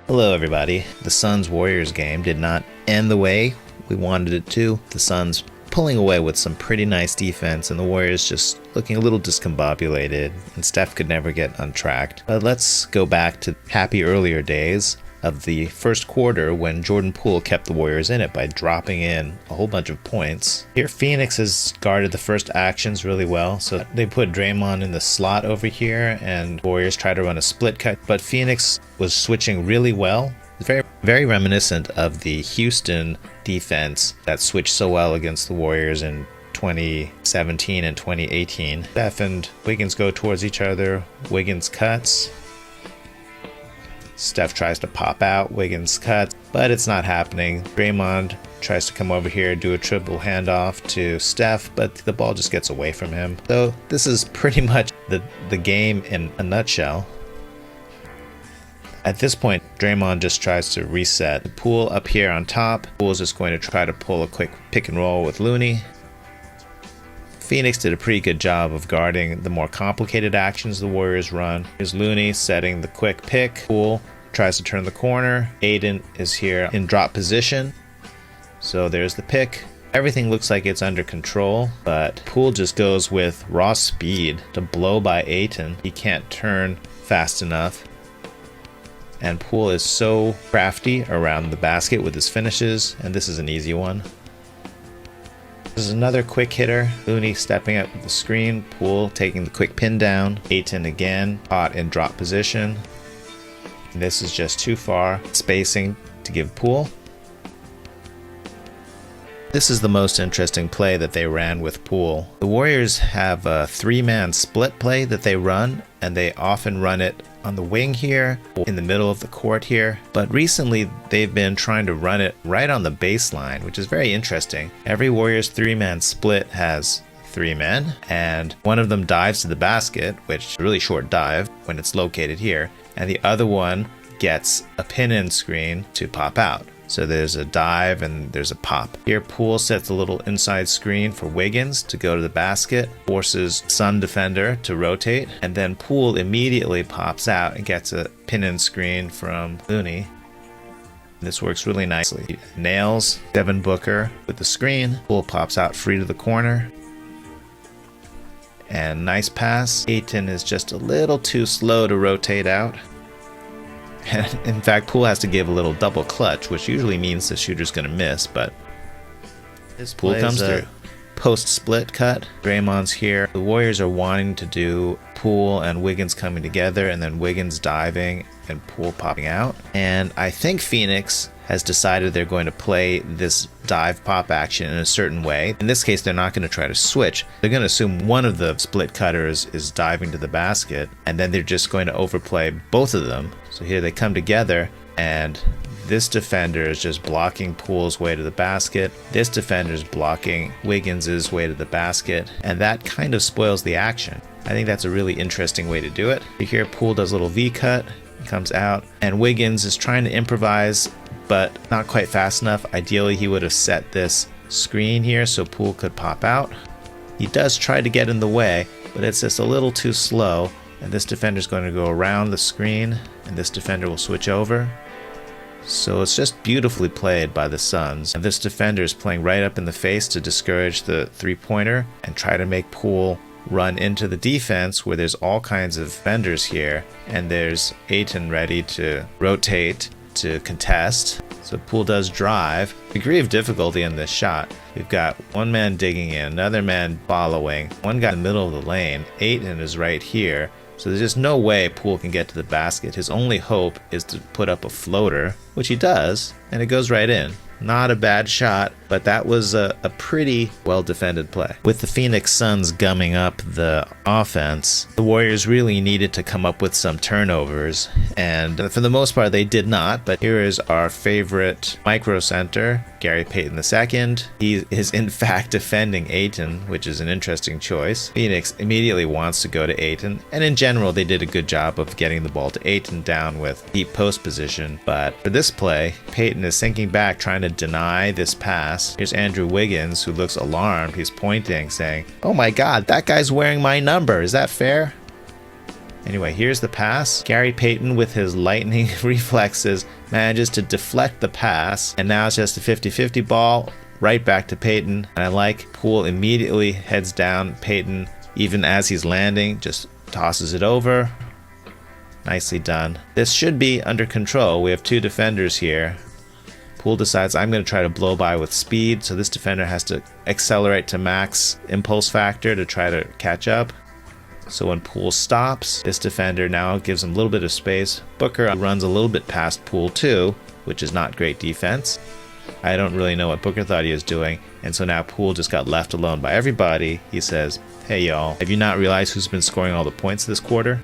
Hello everybody. The Suns-Warriors game did not end the way we wanted it to. The Suns pulling away with some pretty nice defense and the Warriors just looking a little discombobulated, and Steph could never get untracked. But let's go back to happy earlier days of the first quarter when Jordan Poole kept the Warriors in it by dropping in a whole bunch of points. Here Phoenix has guarded the first actions really well, so they put Draymond in the slot over here and Warriors try to run a split cut, but Phoenix was switching really well. Very reminiscent of the Houston defense that switched so well against the Warriors in 2017 and 2018. Steph and Wiggins go towards each other. Wiggins cuts. Steph tries to pop out, Wiggins cuts, but it's not happening. Draymond tries to come over here, do a triple handoff to Steph, but the ball just gets away from him. So this is pretty much the game in a nutshell. At this point, Draymond just tries to reset. Poole up here on top. Poole's just going to try to pull a quick pick and roll with Looney. Phoenix did a pretty good job of guarding the more complicated actions the Warriors run. Here's Looney setting the quick pick. Poole tries to turn the corner. Ayton is here in drop position. So there's the pick. Everything looks like it's under control, but Poole just goes with raw speed to blow by Ayton. He can't turn fast enough. And Poole is so crafty around the basket with his finishes, and this is an easy one. This is another quick hitter. Looney stepping up the screen. Poole taking the quick pin down. Ayton again, caught in drop position. And this is just too far. Spacing to give Poole. This is the most interesting play that they ran with Poole. The Warriors have a three-man split play that they run, and they often run it on the wing here, in the middle of the court here. But recently, they've been trying to run it right on the baseline, which is very interesting. Every Warriors three-man split has three men, and one of them dives to the basket, which is a really short dive when it's located here, and the other one gets a pin-in screen to pop out. So there's a dive and there's a pop. Here Poole sets a little inside screen for Wiggins to go to the basket, forces Sun defender to rotate, and then Poole immediately pops out and gets a pin-in screen from Looney. This works really nicely. Nails Devin Booker with the screen. Poole pops out free to the corner. And nice pass. Ayton is just a little too slow to rotate out. And in fact, Poole has to give a little double clutch, which usually means the shooter's going to miss, but this Poole comes through. Post split cut. Draymond's here. The Warriors are wanting to do Poole and Wiggins coming together, and then Wiggins diving and Poole popping out. And I think Phoenix has decided they're going to play this dive pop action in a certain way. In this case, they're not going to try to switch. They're going to assume one of the split cutters is diving to the basket, and then they're just going to overplay both of them. So here they come together, and this defender is just blocking Poole's way to the basket. This defender is blocking Wiggins' way to the basket, and that kind of spoils the action. I think that's a really interesting way to do it. Here Poole does a little V-cut, comes out, and Wiggins is trying to improvise, but not quite fast enough. Ideally, he would have set this screen here so Poole could pop out. He does try to get in the way, but it's just a little too slow, and this defender is going to go around the screen, and this defender will switch over. So it's just beautifully played by the Suns. And this defender is playing right up in the face to discourage the three-pointer and try to make Poole run into the defense where there's all kinds of defenders here, and there's Ayton ready to rotate to contest. So Poole does drive. Degree of difficulty in this shot. We've got one man digging in, another man following, one guy in the middle of the lane. Ayton is right here. So there's just no way Poole can get to the basket. His only hope is to put up a floater, which he does, and it goes right in. Not a bad shot, but that was a pretty well-defended play. With the Phoenix Suns gumming up the offense, the Warriors really needed to come up with some turnovers, and for the most part they did not, but here is our favorite micro center, Gary Payton II. He is in fact defending Ayton, which is an interesting choice. Phoenix immediately wants to go to Ayton, and in general they did a good job of getting the ball to Ayton down with deep post position, but for this play, Payton is sinking back trying to deny this pass. Here's Andrew Wiggins, who looks alarmed. He's pointing, saying, "Oh my God, that guy's wearing my number. Is that fair?" Anyway, here's the pass. Gary Payton, with his lightning reflexes, manages to deflect the pass, and now it's just a 50-50 ball right back to Payton. And I like Poole immediately heads down Payton, even as he's landing, just tosses it over. Nicely done. This should be under control. We have two defenders here. Poole decides, I'm going to try to blow by with speed, so this defender has to accelerate to max impulse factor to try to catch up. So when Poole stops, this defender now gives him a little bit of space. Booker runs a little bit past Poole too, which is not great defense. I don't really know what Booker thought he was doing, and so now Poole just got left alone by everybody. He says, hey y'all, have you not realized who's been scoring all the points this quarter?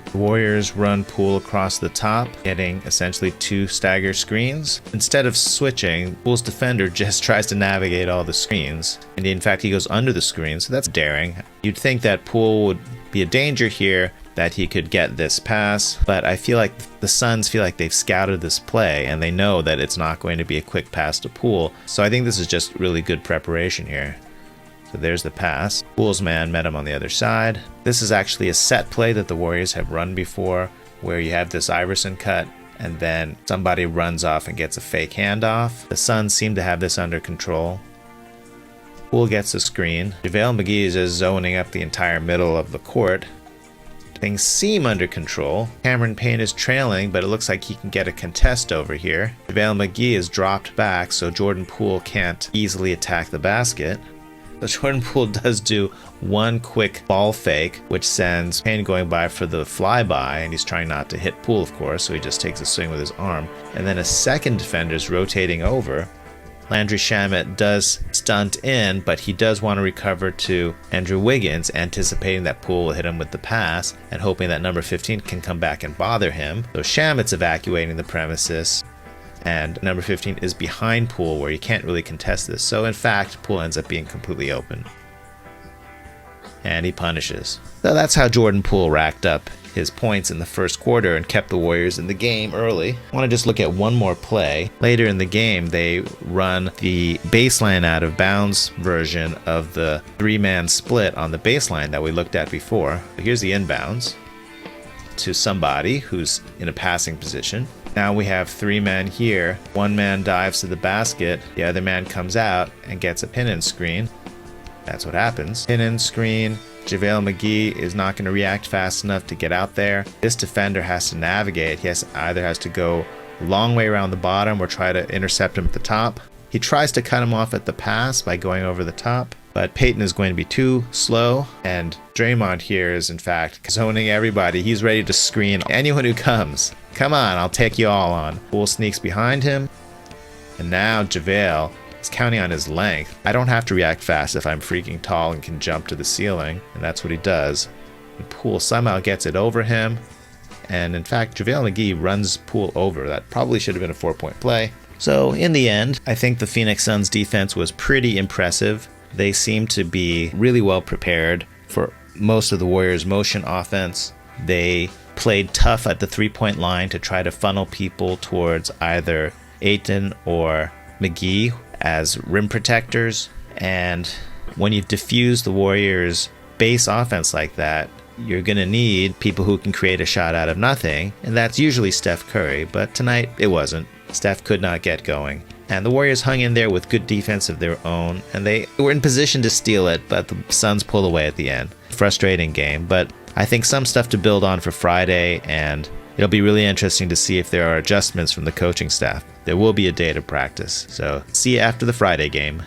The Warriors run Poole across the top, getting essentially two stagger screens. Instead of switching, Poole's defender just tries to navigate all the screens. And in fact, he goes under the screen, so that's daring. You'd think that Poole would be a danger here, that he could get this pass, but I feel like the Suns feel like they've scouted this play, and they know that it's not going to be a quick pass to Poole. So I think this is just really good preparation here. So there's the pass. Poole's man met him on the other side. This is actually a set play that the Warriors have run before, where you have this Iverson cut, and then somebody runs off and gets a fake handoff. The Suns seem to have this under control. Poole gets the screen. JaVale McGee is just zoning up the entire middle of the court. Things seem under control. Cameron Payne is trailing, but it looks like he can get a contest over here. JaVale McGee is dropped back, so Jordan Poole can't easily attack the basket. So Jordan Poole does do one quick ball fake, which sends Payne going by for the flyby, and he's trying not to hit Poole, of course, so he just takes a swing with his arm. And then a second defender is rotating over. Landry Shamet does stunt in, but he does want to recover to Andrew Wiggins, anticipating that Poole will hit him with the pass and hoping that number 15 can come back and bother him. So Shamet's evacuating the premises, and number 15 is behind Poole, where you can't really contest this. So in fact, Poole ends up being completely open. And he punishes. So that's how Jordan Poole racked up his points in the first quarter and kept the Warriors in the game early. I want to just look at one more play. Later in the game, they run the baseline out of bounds version of the three-man split on the baseline that we looked at before. Here's the inbounds to somebody who's in a passing position. Now we have three men here. One man dives to the basket. The other man comes out and gets a pin-in screen. That's what happens. Pin-in screen. JaVale McGee is not going to react fast enough to get out there. This defender has to navigate. He either has to go a long way around the bottom or try to intercept him at the top. He tries to cut him off at the pass by going over the top, but Payton is going to be too slow, and Draymond here is in fact zoning everybody. He's ready to screen anyone who comes. Come on, I'll take you all on. Poole sneaks behind him, and now JaVale is counting on his length. I don't have to react fast if I'm freaking tall and can jump to the ceiling, and that's what he does. And Poole somehow gets it over him, and in fact JaVale McGee runs Poole over. That probably should have been a 4-point play. So in the end, I think the Phoenix Suns defense was pretty impressive. They seem to be really well prepared for most of the Warriors' motion offense. They played tough at the three-point line to try to funnel people towards either Ayton or McGee as rim protectors. And when you diffuse the Warriors' base offense like that, you're going to need people who can create a shot out of nothing, and that's usually Steph Curry, but tonight it wasn't. Steph could not get going. And the Warriors hung in there with good defense of their own, and they were in position to steal it, but the Suns pulled away at the end. Frustrating game, but I think some stuff to build on for Friday, and it'll be really interesting to see if there are adjustments from the coaching staff. There will be a day to practice, so see you after the Friday game.